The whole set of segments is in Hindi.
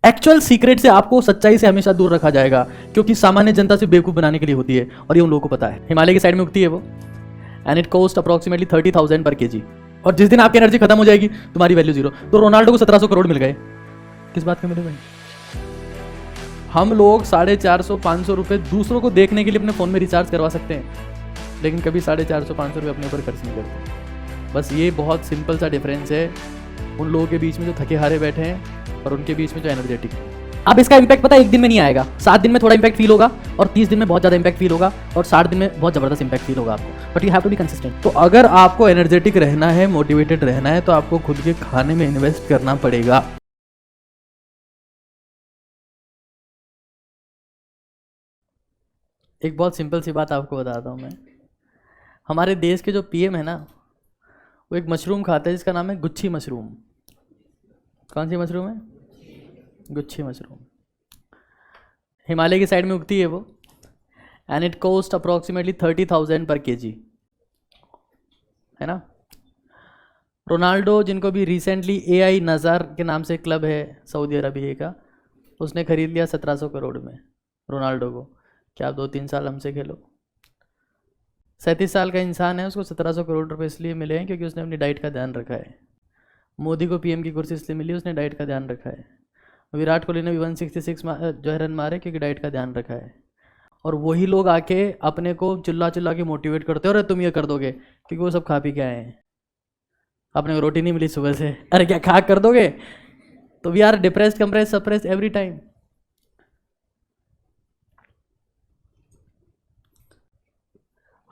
एक्चुअल सीक्रेट से आपको सच्चाई से हमेशा दूर रखा जाएगा, क्योंकि सामान्य जनता से बेवकूफ बनाने के लिए होती है और ये उन लोगों को पता है। हिमालय की साइड में उगती है वो, एंड इट कॉस्ट अप्रोक्सीमेटली 30,000 पर केजी। और जिस दिन आपकी एनर्जी खत्म हो जाएगी तुम्हारी वैल्यू जीरो। तो रोनाल्डो को 1700 करोड़ मिल गए, किस बात के मिले भाई? हम लोग 450-500 रुपए दूसरों को देखने के लिए अपने फोन में रिचार्ज करवा सकते हैं, लेकिन कभी 450-500 रुपए अपने ऊपर खर्च नहीं करते। बस ये बहुत सिंपल सा डिफरेंस है उन लोगों के बीच में जो थके हारे बैठे हैं और उनके बीच में जो एनर्जेटिक है। अब इसका इंपैक्ट पता है एक दिन में नहीं आएगा, 7 दिन में थोड़ा इंपैक्ट फील होगा, और 30 दिन में बहुत ज़्यादा इंपैक्ट फील होगा, और 60 दिन में बहुत ज़बरदस्त इंपैक्ट फील होगा आपको। But you have to be consistent. तो अगर आपको एनर्जेटिक रहना है, मोटिवेटेड रहना है, तो आपको खुद के खाने में इन्वेस्ट करना पड़ेगा। एक बहुत सिंपल सी बात आपको बताता हूँ मैं। हमारे देश के जो पीएम है ना, वो एक मशरूम खाता है जिसका नाम है गुच्छी मशरूम। कौन सी मशरूम है? गुच्छी मशरूम। हिमालय की साइड में उगती है वो, एंड इट कॉस्ट अप्रोक्सीमेटली 30,000 पर केजी, है ना। रोनाल्डो, जिनको भी रिसेंटली AI नज़ार के नाम से क्लब है सऊदी अरबिया का, उसने खरीद लिया 1700 करोड़ में रोनाल्डो को। क्या आप 2-3 साल हमसे खेलो? 37 साल का इंसान है, उसको 1700 करोड़ रुपए इसलिए मिले हैं क्योंकि उसने अपनी डाइट का ध्यान रखा है। मोदी को PM की कुर्सी इसलिए मिली, उसने डाइट का ध्यान रखा है। विराट कोहली ने भी 166 जो है रन मारे क्योंकि डाइट का ध्यान रखा है। और वही लोग आके अपने को चिल्ला चिल्ला के मोटिवेट करते हो, अरे तुम ये कर दोगे, क्योंकि वो सब खा पी के आए हैं। अपने को रोटी नहीं मिली सुबह से, अरे क्या खा कर दोगे? तो we are depressed, compressed, suppressed every time.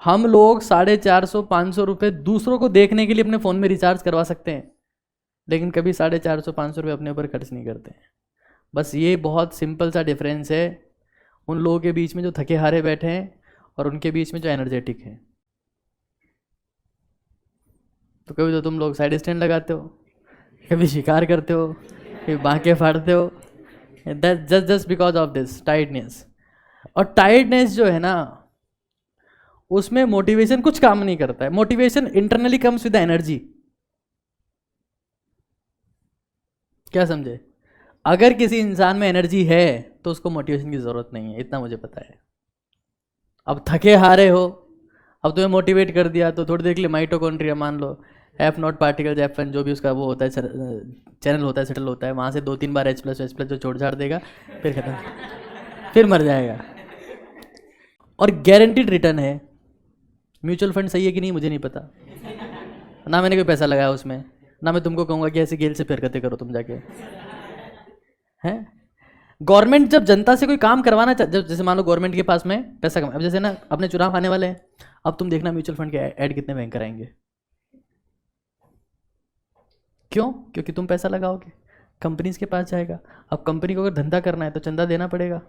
हम लोग 450-500 रुपए दूसरों को देखने के लिए अपने फ़ोन में रिचार्ज करवा सकते हैं, लेकिन कभी 450-500 रुपये अपने ऊपर खर्च नहीं करते। बस ये बहुत सिंपल सा डिफरेंस है उन लोगों के बीच में जो थके हारे बैठे हैं और उनके बीच में जो एनर्जेटिक है। तो कभी तो तुम लोग साइड स्टैंड लगाते हो, कभी शिकार करते हो, कभी बांके फाड़ते हो, that just because of this tiredness. और टायर्डनेस जो है ना, उसमें मोटिवेशन कुछ काम नहीं करता है। Motivation internally comes with the energy. क्या समझे? अगर किसी इंसान में एनर्जी है तो उसको मोटिवेशन की जरूरत नहीं है, इतना मुझे पता है। अब थके हारे हो, अब तुम्हें मोटिवेट कर दिया तो थोड़ी देर के लिए माइटोकॉन्ड्रिया मान लो, F0 पार्टिकल्स, F1 जो भी उसका वो होता है, चैनल होता है, सेटल होता है, वहाँ से 2-3 बार H+ जो छोड़ छाड़ देगा, फिर खत्म, फिर मर जाएगा। और गारंटीड रिटर्न है। म्यूचुअल फंड सही है कि नहीं मुझे नहीं पता, ना मैंने कोई पैसा लगाया उसमें, ना मैं तुमको कहूँगा कि ऐसे गेल से हरकतें करो तुम जाके, हैं। गवर्नमेंट जब जनता से कोई काम करवाना जैसे मान लो गवर्नमेंट के पास में पैसा कम, अब जैसे ना अपने चुनाव आने वाले हैं, अब तुम देखना म्यूचुअल फंड के ऐड कितने भयंकर आएंगे। क्यों? क्योंकि तुम पैसा लगाओगे, कंपनीज के पास जाएगा। अब कंपनी को अगर धंधा करना है तो चंदा देना पड़ेगा।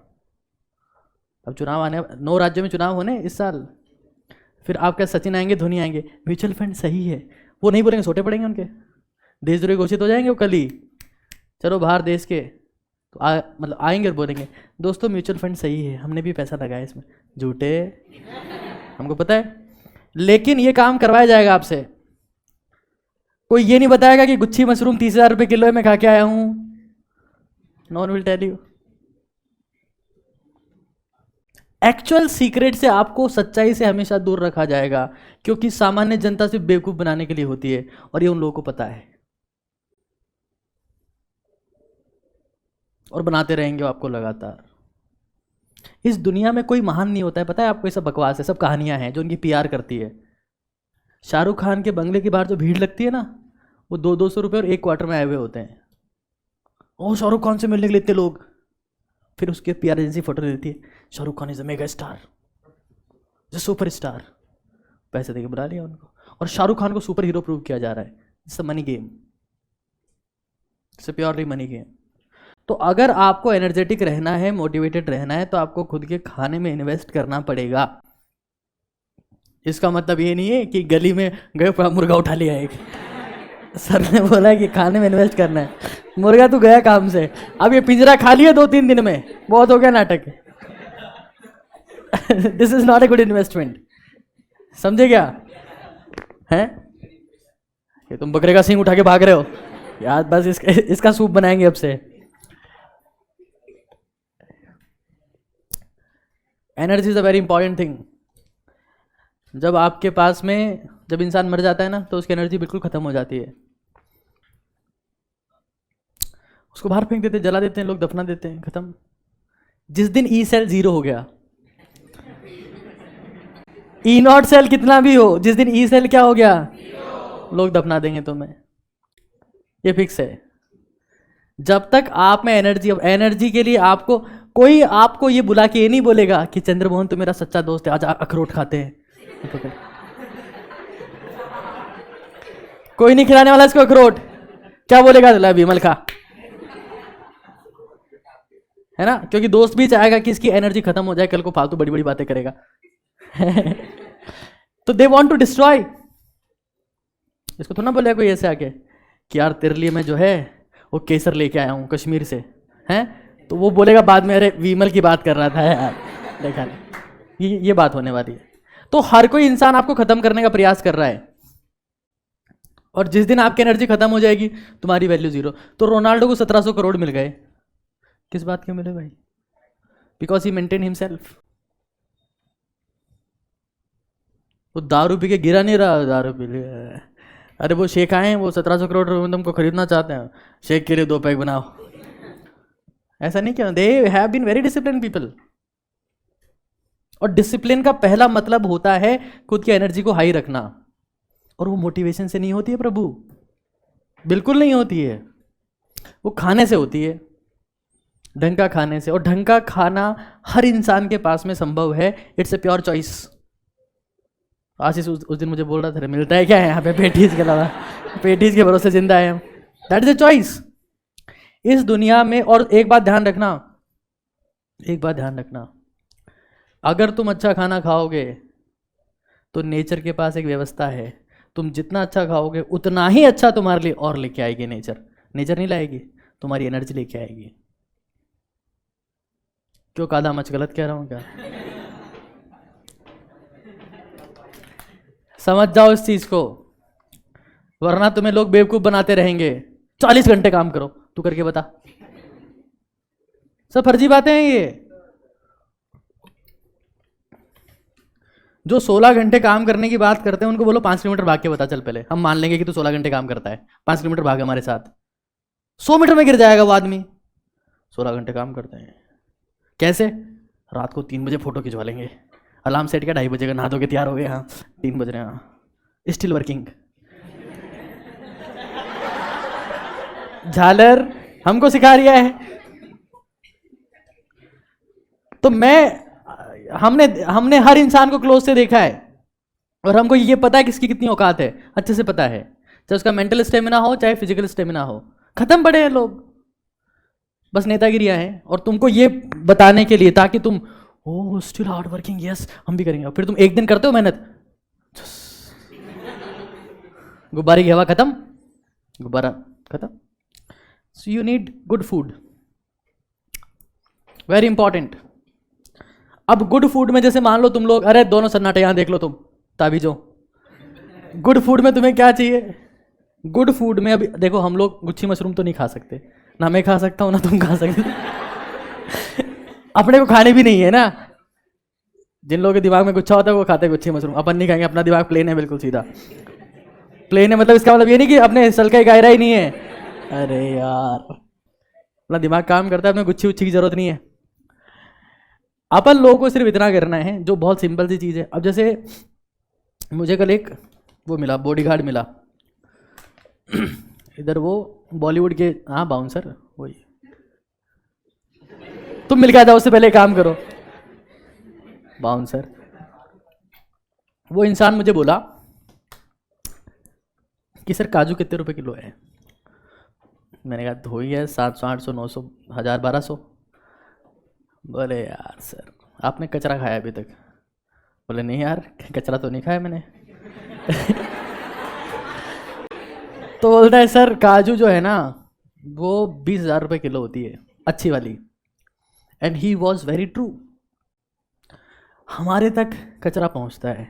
अब चुनाव आने, 9 राज्यों में चुनाव होने इस साल, फिर आपका सचिन आएंगे, धोनी आएंगे। म्यूचुअल फंड सही है, वो नहीं बोलेंगे, छोटे पड़ेंगे उनके, देशद्रोही घोषित हो जाएंगे वो कल ही, चलो बाहर देश के, तो मतलब आएंगे और बोलेंगे दोस्तों म्यूचुअल फंड सही है, हमने भी पैसा लगाया इसमें। झूठे, हमको पता है। लेकिन ये काम करवाया जाएगा आपसे। कोई ये नहीं बताएगा कि गुच्छी मशरूम 30,000 रुपये किलो है, मैं खा के आया हूँ। No one will tell you. Actual secret से आपको सच्चाई से हमेशा दूर रखा जाएगा, क्योंकि सामान्य जनता से बेवकूफ बनाने के लिए होती है और ये उन लोगों को पता है, और बनाते रहेंगे वो आपको लगातार। इस दुनिया में कोई महान नहीं होता है, पता है आपको? ये सब बकवास है, सब कहानियां हैं जो उनकी PR करती है। शाहरुख खान के बंगले के बाहर जो भीड़ लगती है ना, वो 200-200 रुपये और 1 क्वार्टर में आए हुए होते हैं। ओ शाहरुख खान से मिलने के लिए इतने लोग। फिर उसके PR एजेंसी फोटो देती है, Shahrukh Khan is a mega star, super star. पैसे देके बुला लिया उनको, और शाहरुख खान को सुपर हीरो प्रूव किया जा रहा है। It's a money game, it's a purely money game. तो अगर आपको एनर्जेटिक रहना है, मोटिवेटेड रहना है, तो आपको खुद के खाने में इन्वेस्ट करना पड़ेगा। इसका मतलब ये नहीं है कि गली में गए मुर्गा उठा लिया एक सर ने बोला कि खाने में इन्वेस्ट करना है, मुर्गा तो गया काम से, अब ये पिंजरा खा लिया 2-3 दिन में, बहुत हो गया नाटक। This is not a good investment, समझे क्या? हैं ये तुम बकरे का सींग उठा के भाग रहे हो यार, बस इसका सूप बनाएंगे अब से। Energy is a very important thing. जब आपके पास में, जब इंसान मर जाता है ना, तो उसकी एनर्जी बिल्कुल खत्म हो जाती है। उसको बाहर फेंक देते हैं, जला देते हैं लोग, दफना देते हैं, खत्म। जिस दिन ई सेल 0 हो गया, ई नॉट सेल कितना भी हो, जिस दिन ई सेल क्या हो गया, लोग दफना देंगे तुम्हें। ये फिक्स है। जब तक आप में एनर्जी, अब एनर्जी के लिए आपको कोई आपको ये बुला के ये नहीं बोलेगा कि चंद्रमोहन तो मेरा सच्चा दोस्त है, आज अखरोट खाते हैं। कोई नहीं खिलाने वाला इसको अखरोट। क्या बोलेगा, ला विमल खा, है ना? क्योंकि दोस्त भी चाहेगा कि इसकी एनर्जी खत्म हो जाए, कल को फालतू बड़ी बड़ी बातें करेगा। तो दे वांट टू डिस्ट्रॉय। इसको थोड़ा ना बोलेगा कोई ऐसे आके कि यार तेरे लिए मैं जो है वो केसर लेके आया हूँ कश्मीर से, हैं? तो वो बोलेगा बाद में, अरे विमल की बात कर रहा था यार, देखा नहीं। ये बात होने वाली है। तो हर कोई इंसान आपको खत्म करने का प्रयास कर रहा है, और जिस दिन आपकी एनर्जी खत्म हो जाएगी तुम्हारी वैल्यू 0। तो रोनाल्डो को 1700 करोड़ मिल गए, किस बात के मिले भाई? Because he maintain himself. वो दारू पी के गिरा नहीं रहा, दारू पी लिया। अरे वो शेख आए हैं, वो 1700 करोड़ तुमको खरीदना चाहते हैं, शेख के लिए 2 पैक बनाओ। ऐसा नहीं किया। They have been very discipline people. और डिसिप्लिन का पहला मतलब होता है खुद की एनर्जी को हाई रखना, और वो मोटिवेशन से नहीं होती है प्रभु, बिल्कुल नहीं होती है। वो खाने से होती है, ढंग का खाने से। और ढंग का खाना हर इंसान के पास में संभव है। It's a pure choice. Ashish उस दिन मुझे बोल रहा था, मिलता है क्या है यहाँ पे पेटीज के अलावा? पेटीज के भरोसे जिंदा है हम। दैट इज ए चॉइस इस दुनिया में। और एक बात ध्यान रखना, एक बात ध्यान रखना, अगर तुम अच्छा खाना खाओगे तो नेचर के पास एक व्यवस्था है, तुम जितना अच्छा खाओगे उतना ही अच्छा तुम्हारे लिए और लेके आएगी नेचर। नेचर नहीं लाएगी, तुम्हारी एनर्जी लेके आएगी। क्यों कादा मच गलत कह रहा हूं क्या? समझ जाओ इस चीज को, वरना तुम्हें लोग बेवकूफ बनाते रहेंगे। 40 घंटे काम करो, तू करके बता। सब फर्जी बातें हैं ये। जो 16 घंटे काम करने की बात करते हैं उनको बोलो 5 किलोमीटर भाग के बता, चल पहले हम मान लेंगे कि तू 16 घंटे काम करता है, 5 किलोमीटर भाग हमारे साथ। 100 मीटर में गिर जाएगा वो आदमी। 16 घंटे काम करते हैं कैसे? रात को 3 बजे फोटो खिंचवा लेंगे, अलार्म सेट किया 2:30 बजे का, नहा धो के तैयार हो गए, हाँ 3 बज रहे हैं, हाँ स्टिल वर्किंग। झालर हमको सिखा रिया है। तो हमने हर इंसान को क्लोज से देखा है, और हमको ये पता है किसकी कितनी औकात है, अच्छे से पता है। चाहे उसका मेंटल स्टेमिना हो, चाहे फिजिकल स्टेमिना हो। खत्म पड़े हैं लोग, बस नेतागिरियां हैं। और तुमको ये बताने के लिए, ताकि तुम ओह स्टिल हार्ड वर्किंग, यस हम भी करेंगे। फिर तुम एक दिन करते हो मेहनत, गुब्बारे की हवा खत्म, गुब्बारा खत्म। So you need good food, very important. अब गुड फूड में जैसे मान लो तुम लोग, अरे दोनों सन्नाटे यहां देख लो तुम ताबीजों। गुड फूड में तुम्हें क्या चाहिए? गुड फूड में अभी देखो, हम लोग गुच्छी मशरूम तो नहीं खा सकते, ना मैं खा सकता हूं ना तुम खा सकते। अपने को खाने भी नहीं है ना। जिन लोगों के दिमाग में गुच्छा होता है वो खाते हैं गुच्छी मशरूम, अपन नहीं खाएंगे। अपना दिमाग प्लेन है, बिल्कुल सीधा प्लेन है। मतलब इसका मतलब ये नहीं कि अपने सल का गायरा ही नहीं है। अरे यार, अपना दिमाग काम करता है, अपने गुच्छी उच्छी की जरूरत नहीं है। अपन लोगों को सिर्फ इतना करना है जो बहुत सिंपल सी चीज़ है। अब जैसे मुझे कल एक वो मिला, बॉडीगार्ड मिला इधर, वो बॉलीवुड के, हाँ बाउंसर वही। तुम मिल के आ जाओ, उससे पहले काम करो। बाउंसर, वो इंसान मुझे बोला कि सर काजू कितने रुपए किलो है? मैंने कहा तो ही है 700 800 900 1000 1200। बोले यार सर आपने कचरा खाया अभी तक? बोले नहीं यार कचरा तो नहीं खाया मैंने। तो बोलता है सर काजू जो है ना वो 20,000 रुपये किलो होती है, अच्छी वाली। And he was very true. हमारे तक कचरा पहुंचता है,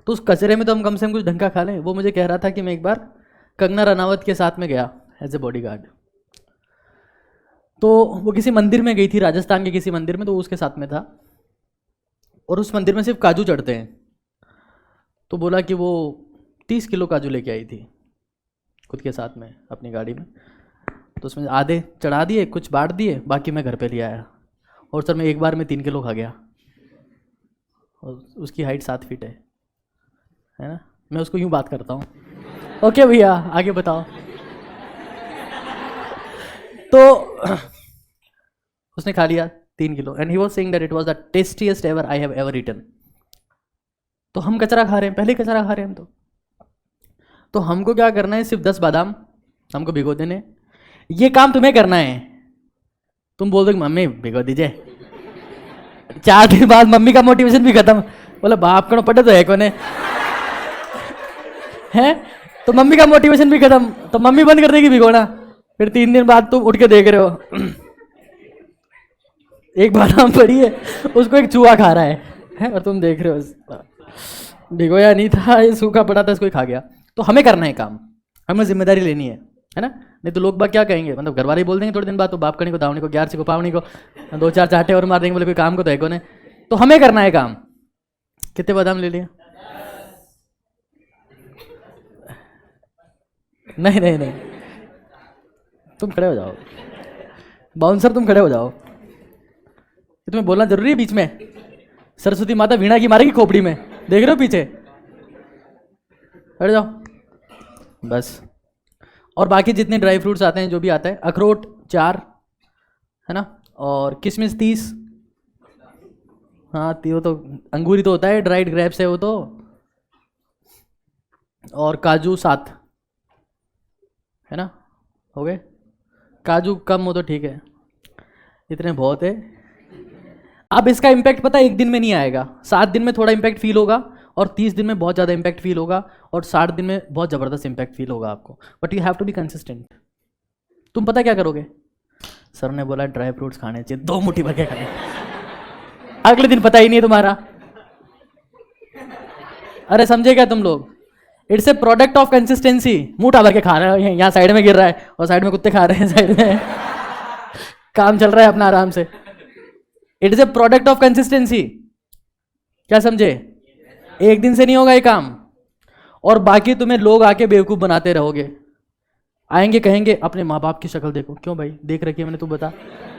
तो उस कचरे में तो हम कम से कम कुछ ढंग का खा लें। वो मुझे कह रहा था कि मैं एक बार कंगना रनावत के साथ में गया एज ए बॉडीगार्ड। तो वो किसी मंदिर में गई थी, राजस्थान के किसी मंदिर में, तो उसके साथ में था। और उस मंदिर में सिर्फ काजू चढ़ते हैं। तो बोला कि वो 30 किलो काजू लेके आई थी खुद के साथ में अपनी गाड़ी में। तो उसमें आधे चढ़ा दिए, कुछ बांट दिए, बाकी मैं घर पे ले आया। और सर मैं एक बार में 3 किलो खा गया। और उसकी हाइट 7 फीट है ना। मैं उसको यूँ बात करता हूँ, ओके भैया आगे बताओ। तो उसने खा लिया 3 kilo and he was saying that it was the tastiest ever I have ever eaten. तो हम कचरा खा रहे हैं, पहले कचरा खा रहे हैं हम। तो हमको क्या करना है, सिर्फ 10 बादाम हमको भिगो देने। ये काम तुम्हें करना है। तुम बोल दो कि मम्मी भिगो दीजिए, 4 दिन बाद मम्मी का मोटिवेशन भी खत्म। बोला बाप करो पटे तो है कोने है, तो मम्मी का मोटिवेशन भी खत्म। तो मम्मी बंद कर देगी भिगोना। फिर 3 दिन बाद तुम उठ के देख रहे हो एक बादाम पड़ी है, उसको एक चूहा खा रहा है और तुम देख रहे हो भिगोया नहीं था, ये सूखा पड़ा था, इसको ही खा गया। तो हमें करना है काम, हमें जिम्मेदारी लेनी है ना। नहीं तो लोग बाग क्या कहेंगे, मतलब घर वाले ही बोल देंगे थोड़े दिन बाद, तो बाप करने को दावने को 11 को पावनी को 2-4 चाटे और मार देंगे, बोले कोई काम को तो है को ने। तो हमें करना है काम। कितने बादाम ले लिए? नहीं नहीं नहीं, तुम खड़े हो जाओ बाउंसर, तुम खड़े हो जाओ। तुम्हें बोलना जरूरी है बीच में? सरस्वती माता वीणा की मारेगी खोपड़ी में, देख रहे हो पीछे, हट जाओ बस। और बाकी जितने ड्राई फ्रूट्स आते हैं, जो भी आता है, अखरोट 4 है ना, और किशमिश 30। हाँ वो तो अंगूरी तो होता है, ड्राइड ग्रेप्स है वो तो। और काजू 7 है ना, हो गए। काजू कम हो तो ठीक है, इतने बहुत है। अब इसका इम्पैक्ट पता है 1 दिन में नहीं आएगा, 7 दिन में थोड़ा इम्पैक्ट फील होगा, और 30 दिन में बहुत ज़्यादा इम्पैक्ट फील होगा, और 60 दिन में बहुत ज़बरदस्त इम्पैक्ट फील होगा आपको। But you have to be consistent. तुम पता क्या करोगे, सर ने बोला ड्राई फ्रूट्स खाने चाहिए, 2 मुट्ठी भर के खाने, अगले दिन पता ही नहीं है तुम्हारा। अरे समझे क्या तुम लोग? It's a product of consistency. मुंह उठा भर के खा रहे हैं, यहाँ साइड में गिर रहा है और साइड में कुत्ते खा रहे हैं, साइड में काम चल रहा है अपना आराम से। It is a product of consistency. क्या समझे? एक दिन से नहीं होगा ये काम। और बाकी तुम्हें लोग आके बेवकूफ बनाते रहोगे, आएंगे कहेंगे अपने माँ बाप की शक्ल देखो। क्यों भाई, देख रखी है मैंने, तू बता,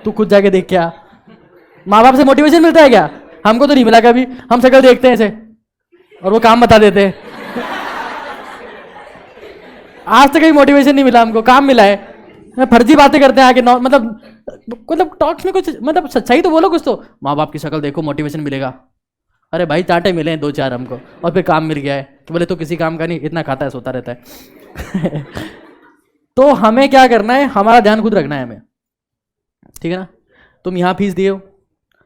तू खुद जाके देख। क्या माँ बाप से मोटिवेशन मिलता है क्या? हमको तो नहीं मिला कभी, हम शक्ल देखते हैं ऐसे और वो काम बता देते हैं। आज तक कहीं मोटिवेशन नहीं मिला हमको, काम मिला है। फर्जी बातें करते हैं आगे, मतलब टॉक्स में कुछ, मतलब सच्चाई तो बोलो कुछ तो। माँ बाप की शक्ल देखो मोटिवेशन मिलेगा। अरे भाई चाटे मिले हैं 2-4 हमको और फिर काम मिल गया है, तो बोले तो किसी काम का नहीं, इतना खाता है सोता रहता है। तो हमें क्या करना है, हमारा ध्यान खुद रखना है हमें, ठीक है ना। तुम यहाँ फीस दिए हो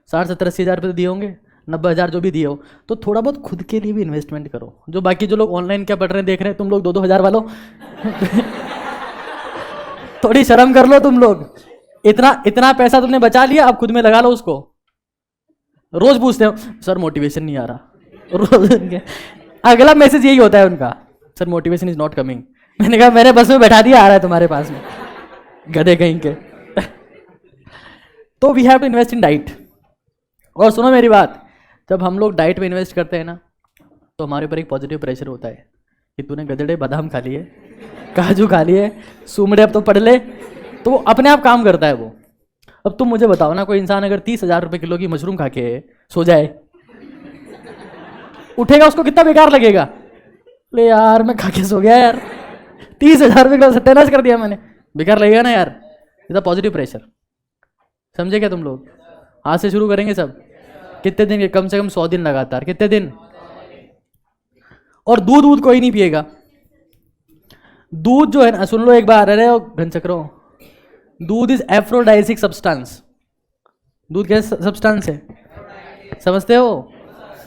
60-70-80 हज़ार रुपये तो दिए होंगे, 90,000 जो भी दिए हो, तो थोड़ा बहुत खुद के लिए भी इन्वेस्टमेंट करो। जो बाकी जो लोग ऑनलाइन क्या पढ़ रहे हैं देख रहे हैं, तुम लोग 2-2 हज़ार वालों थोड़ी शर्म कर लो तुम लोग। इतना पैसा तुमने बचा लिया, अब खुद में लगा लो उसको। रोज पूछते हो सर मोटिवेशन नहीं आ रहा, रोज अगला मैसेज यही होता है उनका, sir motivation is not coming. मैंने कहा मैंने बस में बैठा दिया, आ रहा है तुम्हारे पास में, गधे कहीं के। तो we have to invest in diet. और सुनो मेरी बात, जब हम लोग डाइट में इन्वेस्ट करते हैं ना, तो हमारे ऊपर एक पॉजिटिव प्रेशर होता है कि तूने गधेड़े बादाम खा लिए, काजू खा लिए, सूमड़े अब तो पढ़ ले, तो वो अपने आप काम करता है वो। अब तुम मुझे बताओ ना, कोई इंसान अगर 30,000 रुपये किलो की मशरूम खा के सो जाए, उठेगा, उसको कितना बेकार लगेगा। ले यार मैं खा के सो गया यार, 30,000 रुपये किलो सत्यानाश कर दिया मैंने, बेकार लगेगा ना यार। इतना पॉजिटिव प्रेशर, समझे क्या तुम लोग? आज से शुरू करेंगे सब। कितने दिन के? कम से कम 100 दिन लगातार। कितने दिन? और दूध कोई नहीं पिएगा। दूध जो है ना, सुन लो एक बार, अरे घनचक्रो, दूध इज एफ्रोडाइसिक सब्सटेंस। दूध कैसा सब्सटेंस है, समझते हो?